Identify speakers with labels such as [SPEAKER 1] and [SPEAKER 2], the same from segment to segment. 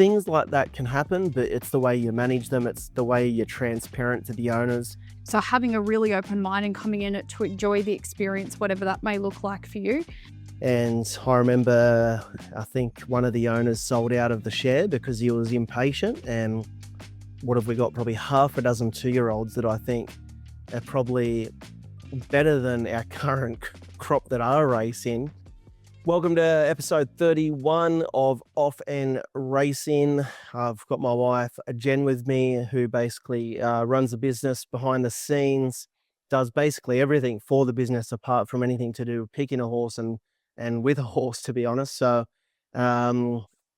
[SPEAKER 1] things like that can happen, but it's the way you manage them. It's the way you're transparent to the owners.
[SPEAKER 2] So having a really open mind and coming in to enjoy the experience, whatever that may look like for you.
[SPEAKER 1] And I remember, I think one of the owners sold out of the share because he was impatient. And what have we got? Probably half a dozen 2-year-olds that I think are probably better than our current crop that are racing. Welcome to episode 31 of Off and Racing. I've got my wife, Jen, with me, who basically runs the business behind the scenes, does basically everything for the business apart from anything to do with picking a horse and with a horse, to be honest. So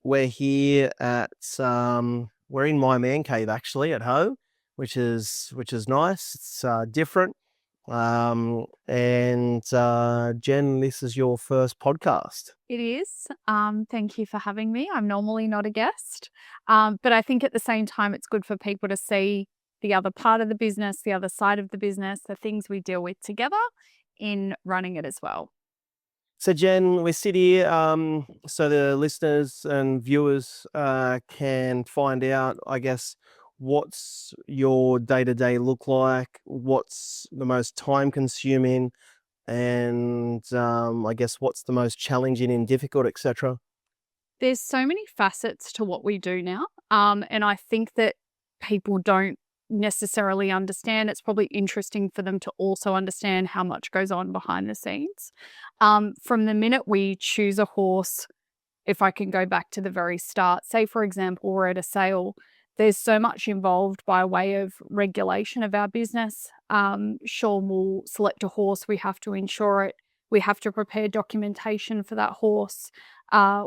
[SPEAKER 1] we're here at, we're in my man cave actually at home, which is nice. It's different. Jen, this is your first podcast.
[SPEAKER 2] It is. Thank you for having me. I'm normally not a guest, but I think at the same time, it's good for people to see the other part of the business, the other side of the business, the things we deal with together in running it as well.
[SPEAKER 1] So Jen, we sit here so the listeners and viewers can find out, I guess, what's your day-to-day look like, what's the most time-consuming, and I guess what's the most challenging and difficult, etc.
[SPEAKER 2] There's so many facets to what we do now, and I think that people don't necessarily understand. It's probably interesting for them to also understand how much goes on behind the scenes. From the minute we choose a horse, if I can go back to the very start, say for example, we're at a sale, there's so much involved by way of regulation of our business. Sean will select a horse, we have to insure it, we have to prepare documentation for that horse.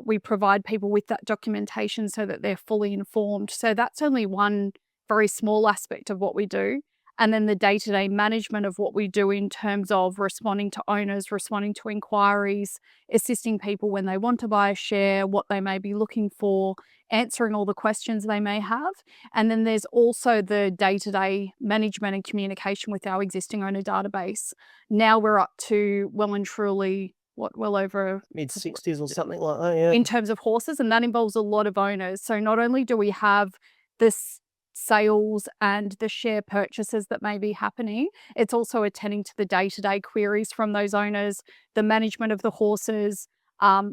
[SPEAKER 2] We provide people with that documentation so that they're fully informed. So that's only one very small aspect of what we do. And then the day-to-day management of what we do in terms of responding to owners, responding to inquiries, assisting people when they want to buy a share, what they may be looking for, answering all the questions they may have. And then there's also the day-to-day management and communication with our existing owner database. Now we're up to well and truly, well over
[SPEAKER 1] mid-60s or something like that, yeah.
[SPEAKER 2] In terms of horses, and that involves a lot of owners. So not only do we have this sales and the share purchases that may be happening, it's also attending to the day-to-day queries from those owners, the management of the horses,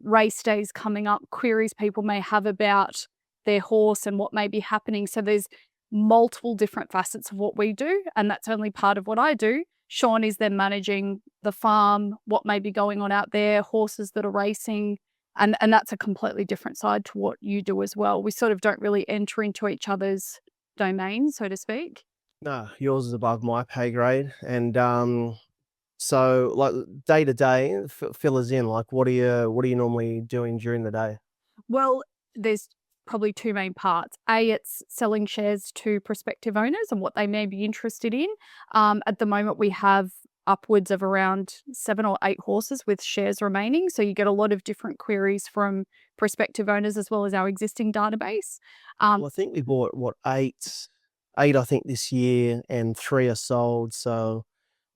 [SPEAKER 2] race days coming up, queries people may have about their horse and what may be happening. So there's multiple different facets of what we do, and that's only part of what I do. Sean is then managing the farm, what may be going on out there, horses that are racing, and that's a completely different side to what you do as well. We sort of don't really enter into each other's domain, so to speak.
[SPEAKER 1] No, yours is above my pay grade. And so like day to day, fill us in, like what are you normally doing during the day?
[SPEAKER 2] Well, there's probably two main parts. It's selling shares to prospective owners and what they may be interested in. At the moment we have upwards of around 7 or 8 horses with shares remaining. So you get a lot of different queries from prospective owners as well as our existing database.
[SPEAKER 1] Well, I think we bought, eight, I think this year, and 3 are sold. So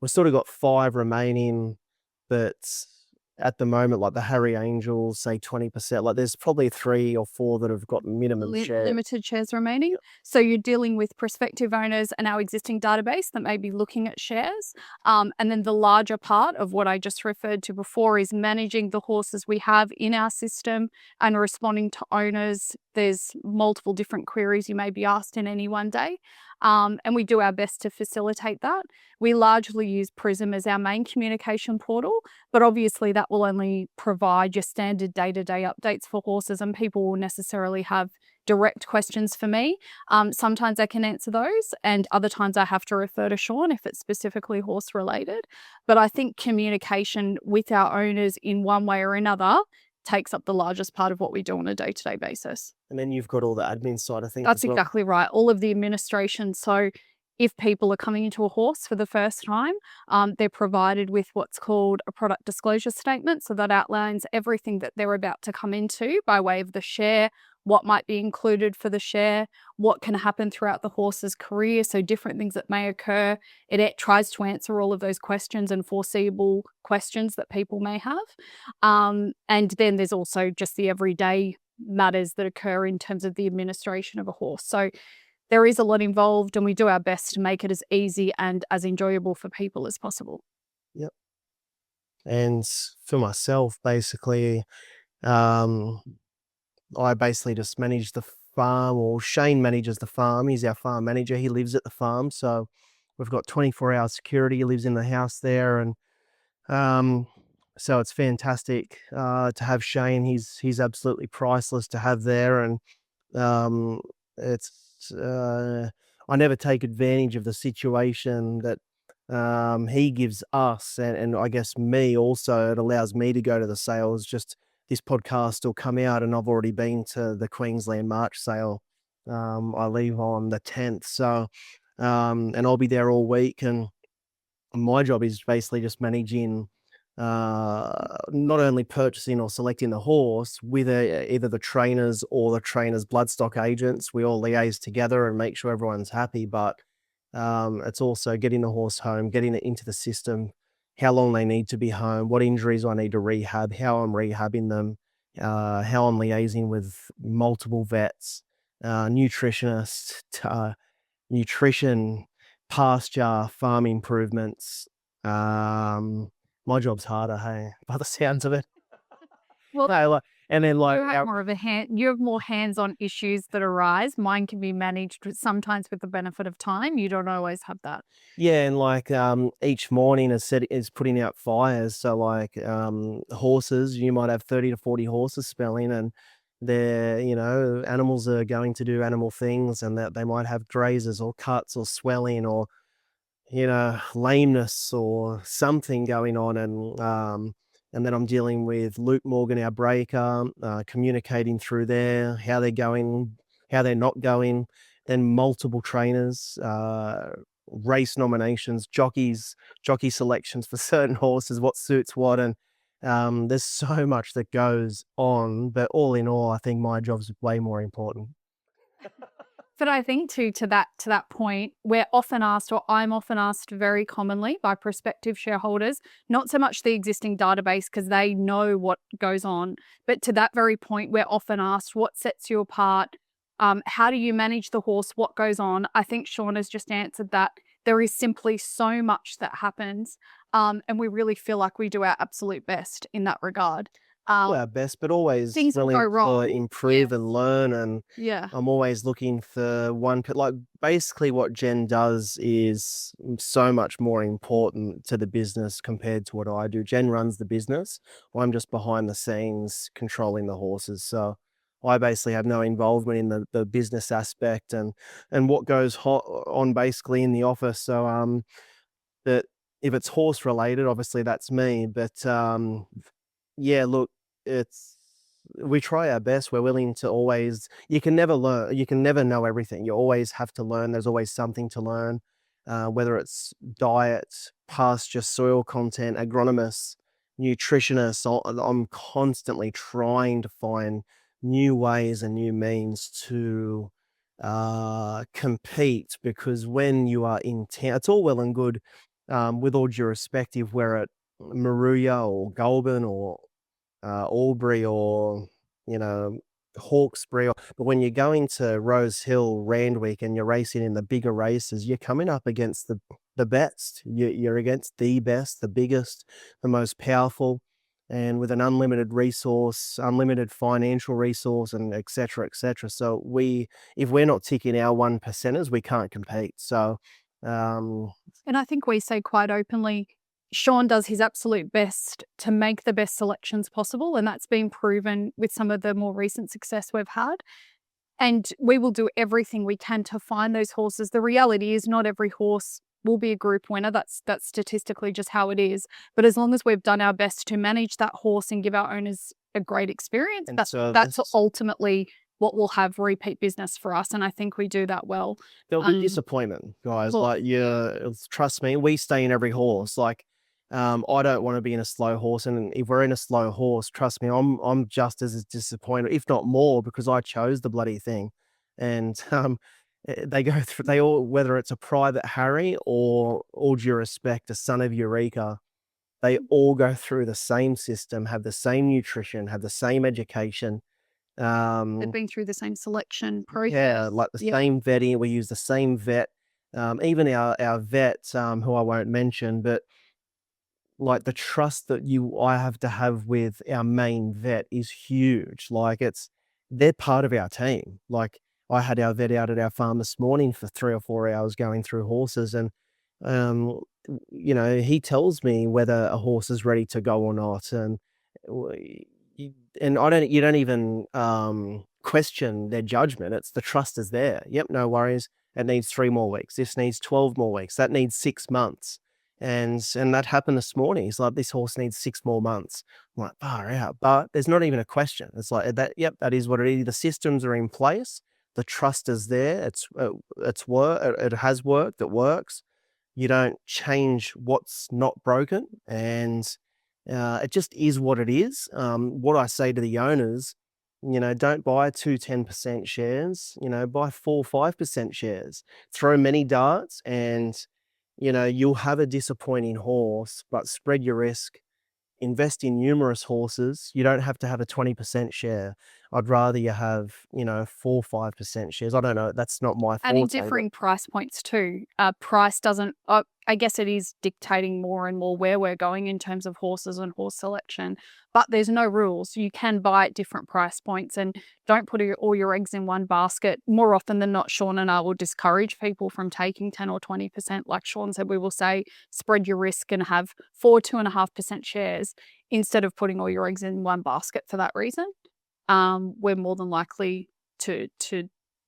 [SPEAKER 1] we've sort of got 5 remaining, but at the moment, like the Harry Angels, say 20%, like there's probably 3 or 4 that have got minimum shares.
[SPEAKER 2] Limited shares remaining. Yep. So you're dealing with prospective owners and our existing database that may be looking at shares. And then the larger part of what I just referred to before is managing the horses we have in our system and responding to owners. There's multiple different queries you may be asked in any one day. And we do our best to facilitate that. We largely use Prism as our main communication portal, but obviously that will only provide your standard day-to-day updates for horses, and people will necessarily have direct questions for me. Sometimes I can answer those, and other times I have to refer to Sean if it's specifically horse related. But I think communication with our owners in one way or another takes up the largest part of what we do on a day-to-day basis.
[SPEAKER 1] And then you've got all the admin side of things.
[SPEAKER 2] That's exactly right. All of the administration. So if people are coming into a horse for the first time, they're provided with what's called a product disclosure statement. So that outlines everything that they're about to come into by way of the share, what might be included for the share, what can happen throughout the horse's career, so different things that may occur. It tries to answer all of those questions and foreseeable questions that people may have. And then there's also just the everyday matters that occur in terms of the administration of a horse. So there is a lot involved, and we do our best to make it as easy and as enjoyable for people as possible.
[SPEAKER 1] Yep. And for myself, basically, I basically just manage the farm, or Shane manages the farm. He's our farm manager. He lives at the farm. So we've got 24-hour security. He lives in the house there. And so it's fantastic to have Shane. He's absolutely priceless to have there. And it's I never take advantage of the situation that he gives us, and I guess me also. It allows me to go to the sales. Just this podcast will come out, and I've already been to the Queensland March sale. I leave on the 10th, so and I'll be there all week. And my job is basically just managing, not only purchasing or selecting the horse with either the trainers or the trainers' bloodstock agents. We all liaise together and make sure everyone's happy, but it's also getting the horse home, getting it into the system, how long they need to be home, what injuries I need to rehab, how I'm rehabbing them, how I'm liaising with multiple vets, nutritionists, nutrition, pasture, farm improvements. My job's harder, hey, by the sounds of it.
[SPEAKER 2] Well,
[SPEAKER 1] No, like, and then like
[SPEAKER 2] you have more hands-on issues that arise. Mine can be managed sometimes with the benefit of time. You don't always have that.
[SPEAKER 1] yeah, and like each morning is putting out fires. So like horses, you might have 30 to 40 horses spelling, and they're, animals are going to do animal things, and that they might have grazes or cuts or swelling or lameness or something going on. And then I'm dealing with Luke Morgan, our breaker, communicating through there, how they're going, how they're not going. Then multiple trainers, race nominations, jockey selections for certain horses, what suits what. And there's so much that goes on, but all in all, I think my job's way more important.
[SPEAKER 2] But I think too, to that point, we're often asked, or I'm often asked very commonly by prospective shareholders, not so much the existing database because they know what goes on, but to that very point, we're often asked, what sets you apart? How do you manage the horse? What goes on? I think Sean has just answered that. There is simply so much that happens, and we really feel like we do our absolute best in that regard.
[SPEAKER 1] Our best, but always
[SPEAKER 2] Things will
[SPEAKER 1] willing
[SPEAKER 2] go wrong.
[SPEAKER 1] to improve and learn. And
[SPEAKER 2] Yeah.
[SPEAKER 1] I'm always looking for like basically what Jen does is so much more important to the business compared to what I do. Jen runs the business. I'm just behind the scenes controlling the horses. So I basically have no involvement in the business aspect and what goes on basically in the office. So that if it's horse related, obviously that's me. But yeah, look, we try our best. We're willing to always, you can never learn, you can never know everything. You always have to learn. There's always something to learn, whether it's diet, pasture, soil content, agronomists, nutritionists. I'm constantly trying to find new ways and new means to compete, because when you are in town, it's all well and good, with all due respect, if we're at Maruya or Goulburn or Albury or Hawkesbury, but when you're going to Rose Hill, Randwick, and you're racing in the bigger races, you're coming up against the best. You're against the best, the biggest, the most powerful, and with an unlimited resource, unlimited financial resource, and etc. etc. So if we're not ticking our 1%ers, we can't compete. So
[SPEAKER 2] and I think we say quite openly, Sean does his absolute best to make the best selections possible, and that's been proven with some of the more recent success we've had. And we will do everything we can to find those horses. The reality is not every horse will be a group winner. That's statistically just how it is. But as long as we've done our best to manage that horse and give our owners a great experience, that's ultimately what will have repeat business for us. And I think we do that well.
[SPEAKER 1] There'll be disappointment, guys. Like, trust me, we stay in every horse. Like, I don't want to be in a slow horse, and if we're in a slow horse, trust me, I'm just as disappointed, if not more, because I chose the bloody thing. And they go through, they all, whether it's a private Harry or, all due respect, a son of Eureka, they all go through the same system, have the same nutrition, have the same education,
[SPEAKER 2] They've been through the same selection process.
[SPEAKER 1] Yeah, like the same vetting. We use the same vet. Even our vet, who I won't mention, but like the trust that I have to have with our main vet is huge. Like they're part of our team. Like I had our vet out at our farm this morning for 3 or 4 hours going through horses, and um, he tells me whether a horse is ready to go or not, and w- you don't even question their judgment. It's the trust is there. Yep, no worries. It needs 3 more weeks. This needs 12 more weeks. That needs 6 months. And that happened this morning. He's like, "This horse needs 6 more months." I'm like, "Far out." But there's not even a question. It's like that, yep, that is what it is. The systems are in place. The trust is there. It has worked. It works. You don't change what's not broken, and it just is what it is. What I say to the owners, don't buy 2 10% shares, buy 4 5% shares. Throw many darts, and you'll have a disappointing horse, but spread your risk. Invest in numerous horses. You don't have to have a 20% share. I'd rather you have, 4 5% shares. I don't know. That's not my
[SPEAKER 2] And in
[SPEAKER 1] forte, but
[SPEAKER 2] differing price points too. Price doesn't, I guess it is dictating more and more where we're going in terms of horses and horse selection, but there's no rules. You can buy at different price points, and don't put all your eggs in one basket. More often than not, Sean and I will discourage people from taking 10 or 20%. Like Sean said, we will say, spread your risk and have 4 2.5% shares instead of putting all your eggs in one basket for that reason. We're more than likely to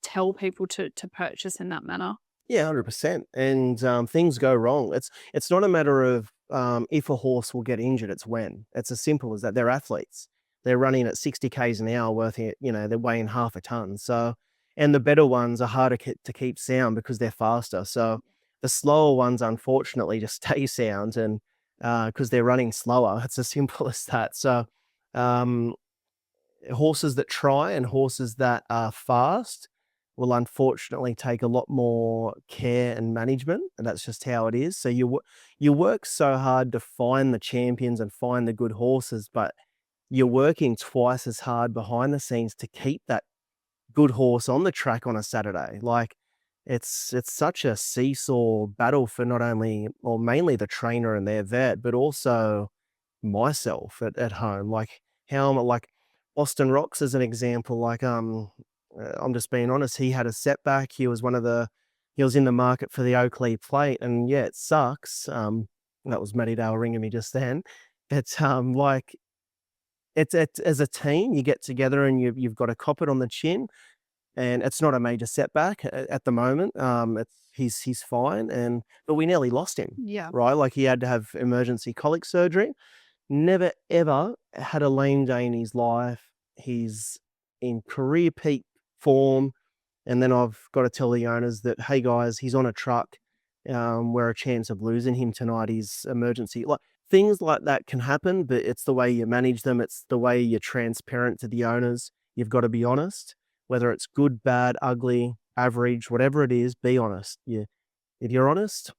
[SPEAKER 2] tell people to purchase in that manner.
[SPEAKER 1] yeah, 100%. And things go wrong. It's not a matter of if a horse will get injured. It's when. It's as simple as that. They're athletes. They're running at 60 k's an hour, they're weighing half a ton. So, and the better ones are harder to keep sound because they're faster. So, the slower ones, unfortunately, just stay sound, and because they're running slower. It's as simple as that. So, um, horses that try and horses that are fast will unfortunately take a lot more care and management, and that's just how it is. So you work so hard to find the champions and find the good horses, but you're working twice as hard behind the scenes to keep that good horse on the track on a Saturday. Like it's such a seesaw battle for not only or mainly the trainer and their vet, but also myself at home. Like how am I like Austin Rocks as an example, like I'm just being honest, he had a setback. He was in the market for the Oakley plate, and yeah, it sucks. That was Matty Dale ringing me just then. But like it's as a team, you get together and you've got to cop it on the chin, and it's not a major setback at the moment. He's fine, but we nearly lost him.
[SPEAKER 2] Yeah.
[SPEAKER 1] Right, like he had to have emergency colic surgery. Never ever had a lame day in his life. He's in career peak form. And then I've got to tell the owners that, hey guys, he's on a truck. We're a chance of losing him tonight. He's emergency. Like things like that can happen, but it's the way you manage them. It's the way you're transparent to the owners. You've got to be honest, whether it's good, bad, ugly, average, whatever it is, be honest. If you're honest,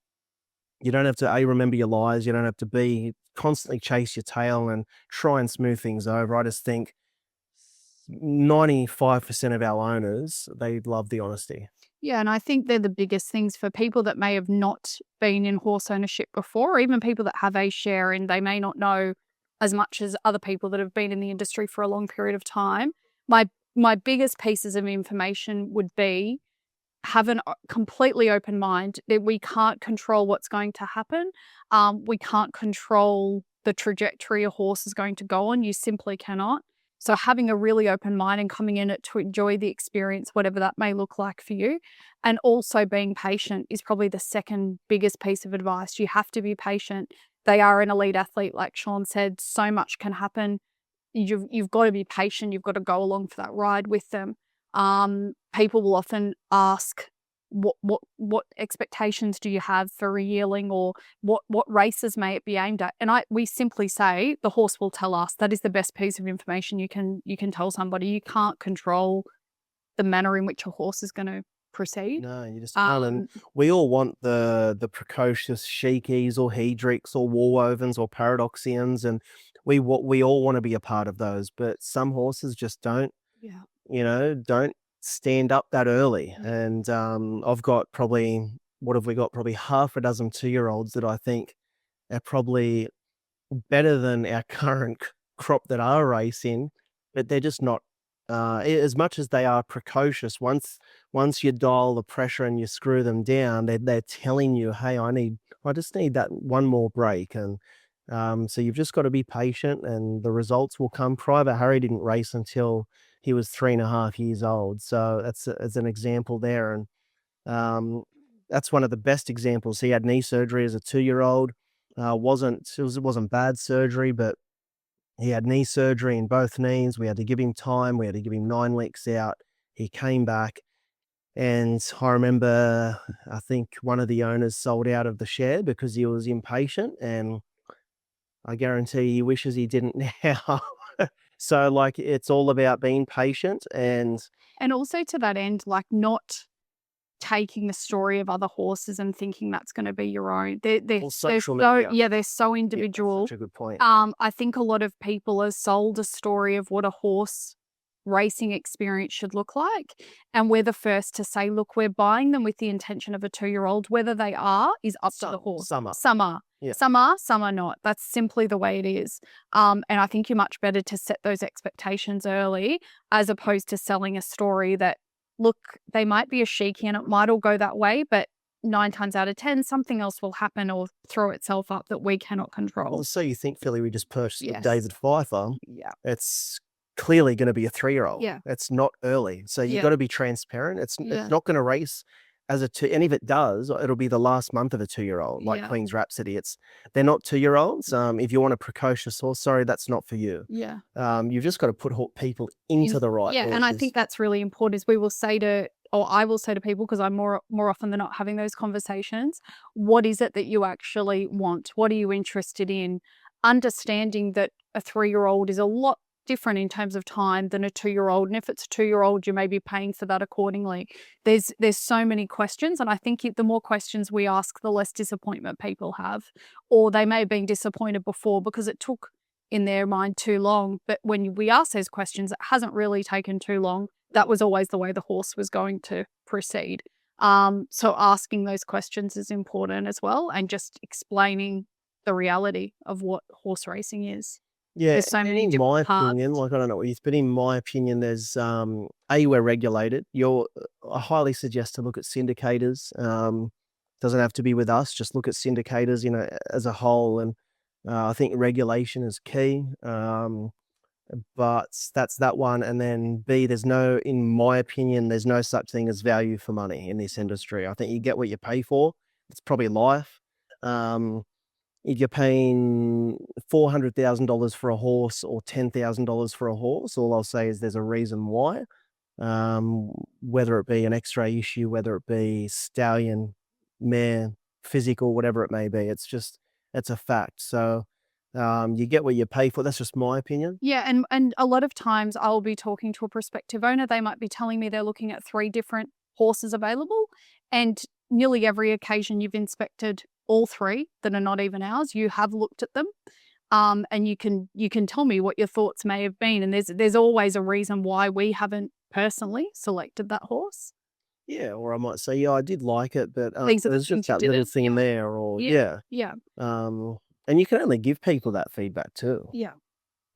[SPEAKER 1] you don't have to remember your lies. You don't have to be constantly chase your tail and try and smooth things over. I just think 95% of our owners, they love the honesty.
[SPEAKER 2] Yeah, and I think they're the biggest things for people that may have not been in horse ownership before, or even people that have a share and they may not know as much as other people that have been in the industry for a long period of time. My biggest pieces of information would be have a completely open mind. That we can't control what's going to happen. We can't control the trajectory a horse is going to go on. You simply cannot. So having a really open mind and coming in it to enjoy the experience, whatever that may look like for you, and also being patient is probably the second biggest piece of advice. You have to be patient. They are an elite athlete, like Sean said. So much can happen. You've got to be patient. You've got to go along for that ride with them. People will often ask, what expectations do you have for a yearling, or what races may it be aimed at? And we simply say the horse will tell us. That is the best piece of information you can tell somebody. You can't control the manner in which a horse is going to proceed.
[SPEAKER 1] No, you just can't. And we all want the precocious Sheikies or Hedricks or Warwovens or Paradoxians, and we all want to be a part of those, but some horses just don't.
[SPEAKER 2] Yeah.
[SPEAKER 1] Don't stand up that early. And I've got probably, what have we got? Probably half a dozen 2-year-olds that I think are probably better than our current crop that are racing, but they're just not. As much as they are precocious, once you dial the pressure and you screw them down, they're telling you, "Hey, I just need that one more break." And so you've just got to be patient, and the results will come. Private Harry didn't race until he was 3.5 years old, so that's as an example there. And that's one of the best examples. He had knee surgery as a 2-year-old. It wasn't bad surgery, but he had knee surgery in both knees. We had to give him time. We had to give him 9 weeks out. He came back, and I remember, I think one of the owners sold out of the shed because he was impatient, and I guarantee he wishes he didn't now. So, like, it's all about being patient and
[SPEAKER 2] also to that end, like not taking the story of other horses and thinking that's going to be your own.
[SPEAKER 1] social media.
[SPEAKER 2] They're so individual.
[SPEAKER 1] Such a good point.
[SPEAKER 2] I think a lot of people are sold a story of what a horse racing experience should look like, and we're the first to say, look, we're buying them with the intention of a 2-year-old. Whether they are is up to the horse.
[SPEAKER 1] Some are. Yeah.
[SPEAKER 2] Some are not. That's simply the way it is. And I think you're much better to set those expectations early, as opposed to selling a story that, look, they might be a sheiky and it might all go that way, but 9 times out of 10, something else will happen or throw itself up that we cannot control.
[SPEAKER 1] Well, so you think, Philly, we just purchased with
[SPEAKER 2] Yes.
[SPEAKER 1] David Pfeiffer.
[SPEAKER 2] Yeah.
[SPEAKER 1] It's clearly going to be a 3-year-old.
[SPEAKER 2] Yeah.
[SPEAKER 1] It's not early. So you've
[SPEAKER 2] Yeah.
[SPEAKER 1] got to be transparent. It's
[SPEAKER 2] Yeah.
[SPEAKER 1] not going to race as a 2, and if it does, it'll be the last month of a 2-year-old, like
[SPEAKER 2] Yeah.
[SPEAKER 1] Queen's Rhapsody. They're not 2-year-olds. If you want a precocious horse, sorry, that's not for you.
[SPEAKER 2] Yeah.
[SPEAKER 1] You've just got to put people into the right horses.
[SPEAKER 2] And I think that's really important. Is I will say to people, because I'm more often than not having those conversations, what is it that you actually want? What are you interested in? Understanding that a 3-year-old is a lot different in terms of time than a 2-year-old, and if it's a 2-year-old, you may be paying for that accordingly. There's so many questions, and I think the more questions we ask, the less disappointment people have, or they may have been disappointed before because it took, in their mind, too long. But when we ask those questions, it hasn't really taken too long. That was always the way the horse was going to proceed. So asking those questions is important as well, and just explaining the reality of what horse racing is.
[SPEAKER 1] Yeah,
[SPEAKER 2] There's so many
[SPEAKER 1] in
[SPEAKER 2] different
[SPEAKER 1] my
[SPEAKER 2] parts.
[SPEAKER 1] opinion, like, I don't know what you, but in my opinion, there's we're regulated. I highly suggest to look at syndicators. Doesn't have to be with us. Just look at syndicators, as a whole, and I think regulation is key. But that's that one. And then B, in my opinion, there's no such thing as value for money in this industry. I think you get what you pay for. It's probably life. If you're paying $400,000 for a horse or $10,000 for a horse, all I'll say is there's a reason why. Whether it be an X-ray issue, whether it be stallion, mare, physical, whatever it may be, it's a fact. So you get what you pay for. That's just my opinion.
[SPEAKER 2] Yeah, and a lot of times I'll be talking to a prospective owner. They might be telling me they're looking at 3 different horses available, and nearly every occasion you've inspected all 3 that are not even ours. You have looked at them, and you can tell me what your thoughts may have been. And there's always a reason why we haven't personally selected that horse.
[SPEAKER 1] Yeah, or I might say, yeah, I did like it, but
[SPEAKER 2] These are the
[SPEAKER 1] there's just
[SPEAKER 2] things you
[SPEAKER 1] that little
[SPEAKER 2] didn't.
[SPEAKER 1] thing
[SPEAKER 2] Yeah.
[SPEAKER 1] there, or
[SPEAKER 2] Yeah.
[SPEAKER 1] yeah. And you can only give people that feedback too.
[SPEAKER 2] Yeah.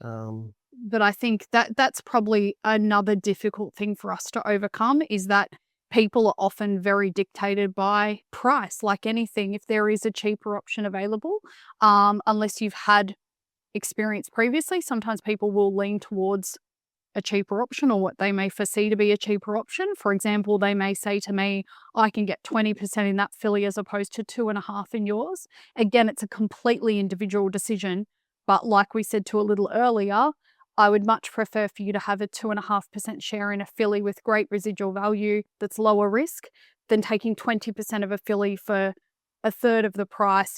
[SPEAKER 1] Um,
[SPEAKER 2] But I think that's probably another difficult thing for us to overcome, is that people are often very dictated by price. Like anything, if there is a cheaper option available, unless you've had experience previously, sometimes people will lean towards a cheaper option or what they may foresee to be a cheaper option. For example, they may say to me, I can get 20% in that filly as opposed to 2.5% in yours. Again, it's a completely individual decision. But like we said to a little earlier, I would much prefer for you to have a 2.5% share in a filly with great residual value that's lower risk than taking 20% of a filly for a third of the price.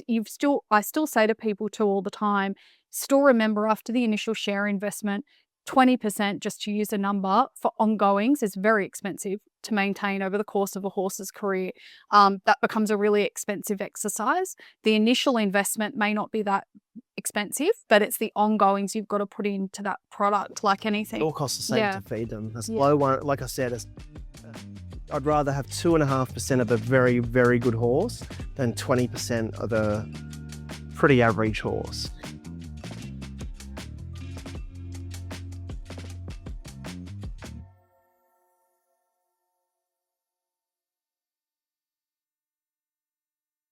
[SPEAKER 2] I still say to people too all the time, still remember, after the initial share investment, 20%, just to use a number, for ongoings is very expensive to maintain over the course of a horse's career. That becomes a really expensive exercise. The initial investment may not be that expensive, but it's the ongoings you've got to put into that product, like anything.
[SPEAKER 1] It all costs the same
[SPEAKER 2] Yeah.
[SPEAKER 1] to feed them. A
[SPEAKER 2] Yeah.
[SPEAKER 1] slow one, like I said, I'd rather have 2.5% of a very, very good horse than 20% of a pretty average horse.